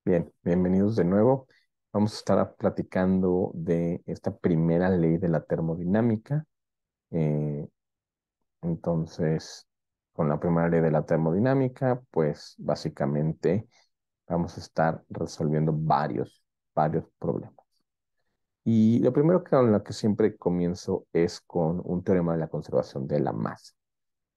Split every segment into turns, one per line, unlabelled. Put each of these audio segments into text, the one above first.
Bien, bienvenidos de nuevo. Vamos a estar platicando de esta primera ley de la termodinámica. Eh, entonces, con la primera ley de la termodinámica, pues básicamente vamos a estar resolviendo varios problemas. Y lo primero con lo que siempre comienzo es con un teorema de la conservación de la masa.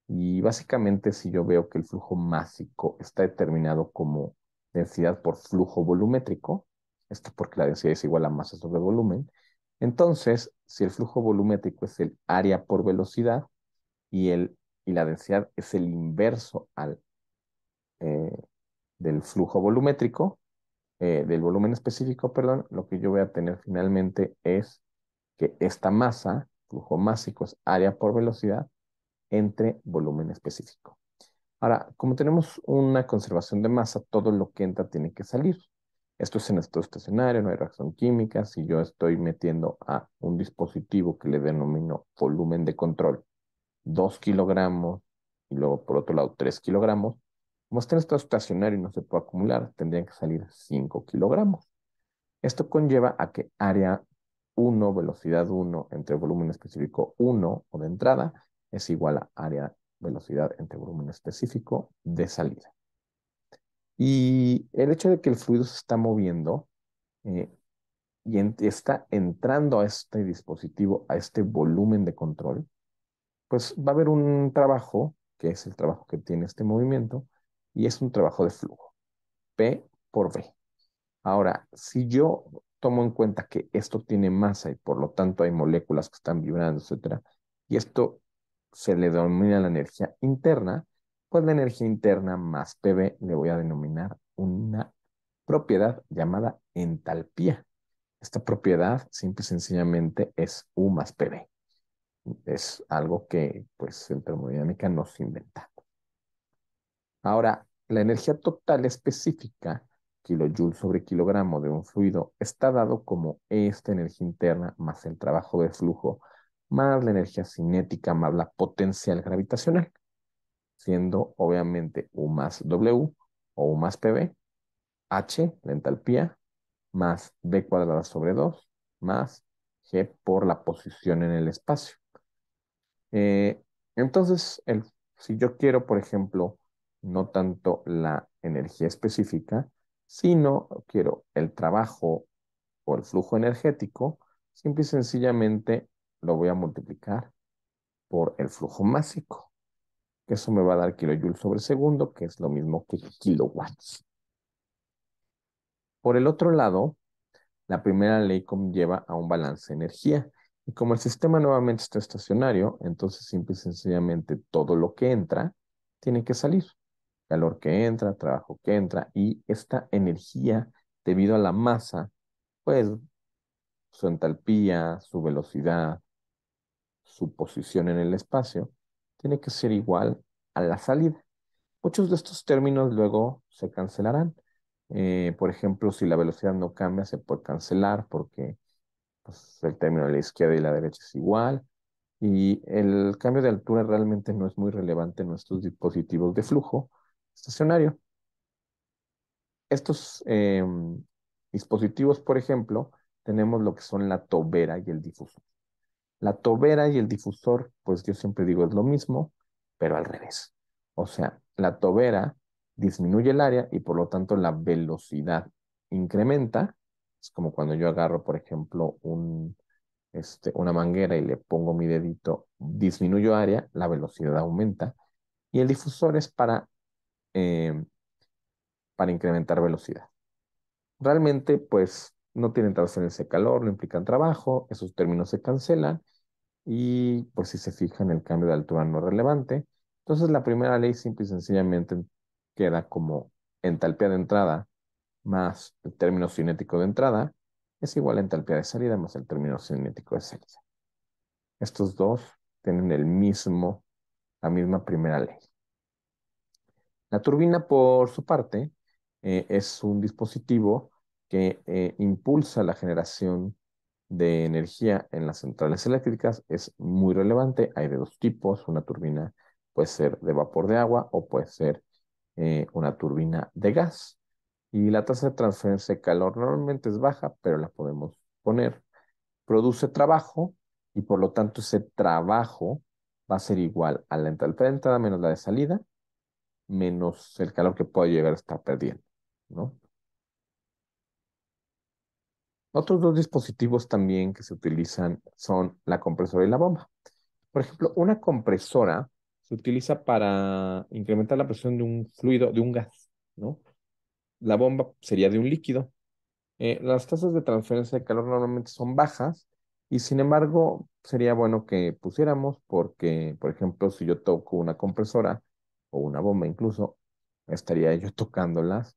Y básicamente, si yo veo que el flujo másico está determinado como densidad por flujo volumétrico, esto porque la densidad es igual a masa sobre volumen, entonces, si el flujo volumétrico es el área por velocidad y, y la densidad es el inverso eh, del flujo volumétrico, del volumen específico, perdón, lo que yo voy a tener finalmente es que esta masa, flujo másico, es área por velocidad entre volumen específico. Ahora, como tenemos una conservación de masa, todo lo que entra tiene que salir. Esto es en estado estacionario, no hay reacción química. Si yo estoy metiendo a un dispositivo que le denomino volumen de control 2 kilogramos y luego por otro lado 3 kilogramos, como está en estado estacionario y no se puede acumular, tendrían que salir 5 kilogramos. Esto conlleva a que área 1, velocidad 1 entre volumen específico 1 o de entrada es igual a área velocidad entre volumen específico de salida. Y el hecho de que el fluido se está moviendo eh, y está entrando a este dispositivo, a este volumen de control, pues va a haber un trabajo, que es el trabajo que tiene este movimiento, y es un trabajo de flujo, P por V. Ahora, si yo tomo en cuenta que esto tiene masa y por lo tanto hay moléculas que están vibrando, etcétera, y esto se le denomina la energía interna, pues la energía interna más PV le voy a denominar una propiedad llamada entalpía. Esta propiedad, simple y sencillamente, es U más PV. Es algo que, pues, en termodinámica nos inventa. Ahora, la energía total específica, kilojoule sobre kilogramo de un fluido, está dado como esta energía interna más el trabajo de flujo, más la energía cinética, más la potencial gravitacional, siendo obviamente U más W o U más PV, H, la entalpía, más V cuadrada sobre 2, más G por la posición en el espacio. Eh, entonces, si yo quiero, por ejemplo, no tanto la energía específica, sino quiero el trabajo o el flujo energético, simple y sencillamente lo voy a multiplicar por el flujo másico, que eso me va a dar kilojoules sobre segundo, que es lo mismo que kilowatts. Por el otro lado, la primera ley conlleva a un balance de energía. Y como el sistema nuevamente está estacionario, entonces simple y sencillamente todo lo que entra tiene que salir. Calor que entra, trabajo que entra y esta energía, debido a la masa, pues su entalpía, su velocidad, su posición en el espacio, tiene que ser igual a la salida. Muchos de estos términos luego se cancelarán. Por ejemplo, si la velocidad no cambia, se puede cancelar porque pues, el término de la izquierda y la derecha es igual. Y el cambio de altura realmente no es muy relevante en nuestros dispositivos de flujo estacionario. Estos dispositivos, por ejemplo, tenemos lo que son la tobera y el difusor. La tobera y el difusor, pues yo siempre digo es lo mismo, pero al revés. O sea, la tobera disminuye el área y por lo tanto la velocidad incrementa. Es como cuando yo agarro, por ejemplo, una manguera y le pongo mi dedito, disminuyo área, la velocidad aumenta. Y el difusor es eh, para incrementar velocidad. Realmente, pues, no tienen traducción ese calor, no implican trabajo, esos términos se cancelan y, pues, si se fijan, el cambio de altura no es relevante. Entonces, la primera ley simple y sencillamente queda como entalpía de entrada más el término cinético de entrada es igual a entalpía de salida más el término cinético de salida. Estos dos tienen la misma primera ley. La turbina, por su parte, es un dispositivo que impulsa la generación de energía en las centrales eléctricas. Es muy relevante. Hay de dos tipos. Una turbina puede ser de vapor de agua o puede ser una turbina de gas. Y la tasa de transferencia de calor normalmente es baja, pero la podemos poner. Produce trabajo y por lo tanto ese trabajo va a ser igual a la entalpía de entrada menos la de salida, menos el calor que pueda llegar a estar perdiendo, ¿no? Otros dos dispositivos también que se utilizan son la compresora y la bomba. Por ejemplo, una compresora se utiliza para incrementar la presión de un fluido, de un gas, ¿no? La bomba sería de un líquido. Las tasas de transferencia de calor normalmente son bajas y sin embargo sería bueno que pusiéramos porque, por ejemplo, si yo toco una compresora o una bomba incluso, estaría yo tocándolas,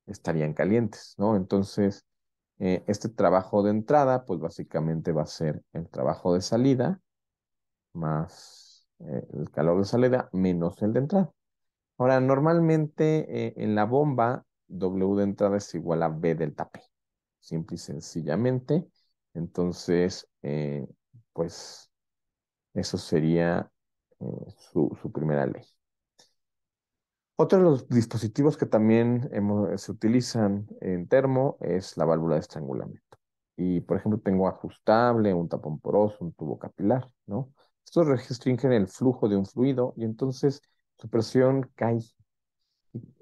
estarían calientes, ¿no? Entonces, este trabajo de entrada, pues básicamente va a ser el trabajo de salida más el calor de salida menos el de entrada. Ahora, normalmente en la bomba, W de entrada es igual a B delta P, simple y sencillamente. Entonces, pues eso sería su primera ley. Otro de los dispositivos que también se utilizan en termo es la válvula de estrangulamiento. Y, por ejemplo, tengo ajustable, un tapón poroso, un tubo capilar, ¿no? Estos restringen el flujo de un fluido y entonces su presión cae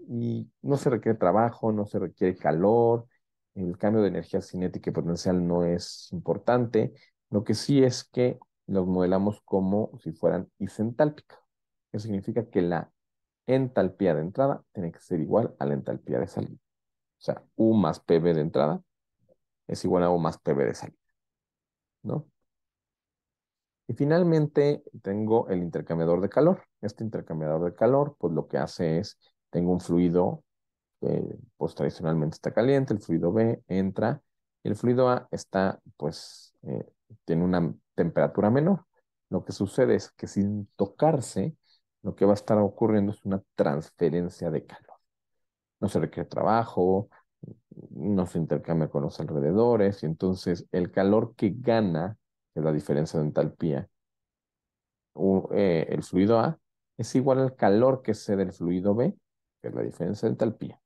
y no se requiere trabajo, no se requiere calor, el cambio de energía cinética y potencial no es importante. Lo que sí es que los modelamos como si fueran isentálpicos. Eso significa que la entalpía de entrada tiene que ser igual a la entalpía de salida. O sea, U más PV de entrada es igual a U más PV de salida, ¿no? Y finalmente tengo el intercambiador de calor. Este intercambiador de calor, pues lo que hace es, tengo un fluido pues tradicionalmente está caliente, el fluido B entra, y el fluido A está, pues, tiene una temperatura menor. Lo que sucede es que sin tocarse, lo que va a estar ocurriendo es una transferencia de calor. No se requiere trabajo, no se intercambia con los alrededores, y entonces el calor que gana, que es la diferencia de entalpía, el fluido A, es igual al calor que cede el fluido B, que es la diferencia de entalpía.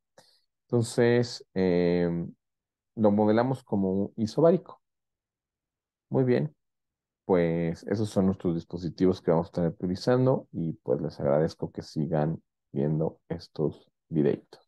Entonces, lo modelamos como un isobárico. Muy bien, pues esos son nuestros dispositivos que vamos a estar utilizando y pues les agradezco que sigan viendo estos videitos.